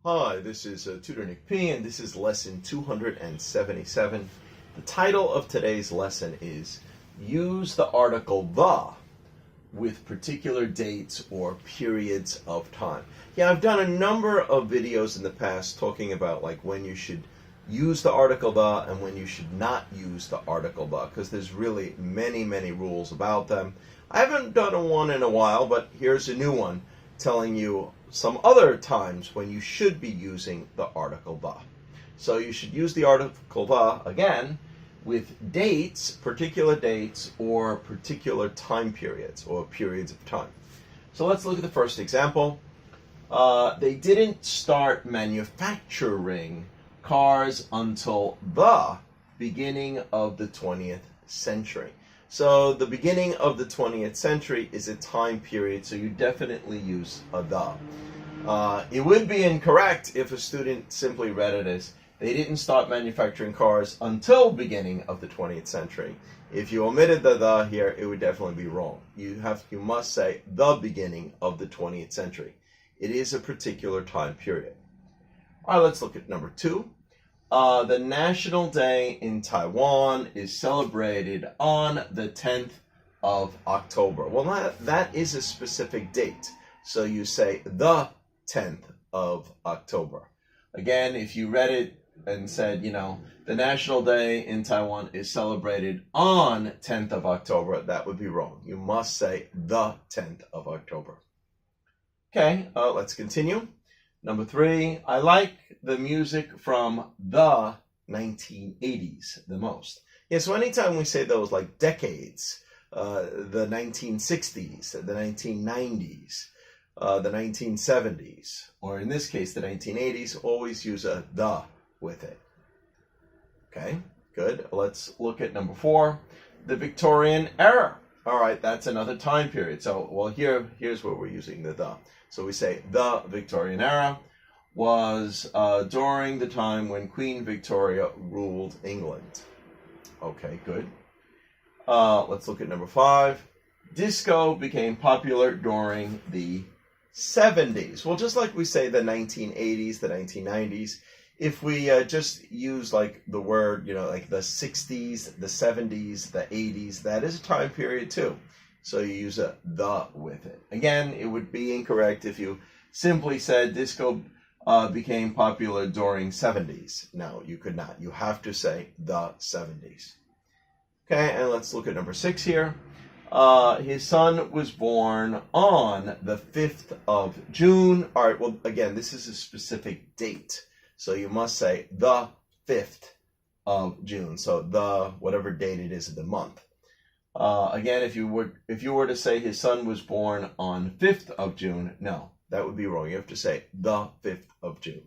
Hi, this is Tutor Nick P, and this is lesson 277. The title of today's lesson is Use the article the with particular dates or periods of time. Yeah, I've done a number of videos in the past talking about like when you should use the article the and when you should not use the article the, because there's really many rules about them. I haven't done one in a while, but here's a new one telling you some other times when you should be using the article the. So you should use the article the again with dates, particular dates, or particular time periods or periods of time. So let's look at the first example. They didn't start manufacturing cars until the beginning of the 20th century. So the beginning of the 20th century is a time period, so you definitely use a the. It would be incorrect if a student simply read it as they didn't start manufacturing cars until beginning of the 20th century. If you omitted the here, it would definitely be wrong. You must say the beginning of the 20th century. It is a particular time period. All right, let's look at number 2. The National Day in Taiwan is celebrated on the 10th of October. Well, that is a specific date. So you say the 10th of October. Again, if you read it and said, the National Day in Taiwan is celebrated on 10th of October, that would be wrong. You must say the 10th of October. Okay, let's continue. Number 3, I like the music from the 1980s the most. Yeah, so anytime we say those like decades, the 1960s, the 1990s, the 1970s, or in this case, the 1980s, always use a the with it. Okay, good. Let's look at number 4, the Victorian era. All right, that's another time period. So, well, here's where we're using the. So we say the Victorian era was during the time when Queen Victoria ruled England. Okay, good. Let's look at number 5. Disco became popular during the 70s. Well, just like we say the 1980s, the 1990s, if we just use like the word, like the 60s, the 70s, the 80s, that is a time period too. So you use a the with it. Again, it would be incorrect if you simply said disco became popular during 70s. No, you could not. You have to say the 70s. Okay, and let's look at number 6 here. His son was born on the 5th of June. All right, well, again, this is a specific date. So you must say the 5th of June. So the, whatever date it is of the month. Again, if you were to say his son was born on 5th of June, no, that would be wrong. You have to say the 5th of June.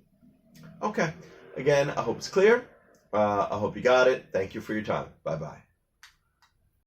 Okay. Again, I hope it's clear. I hope you got it. Thank you for your time. Bye-bye.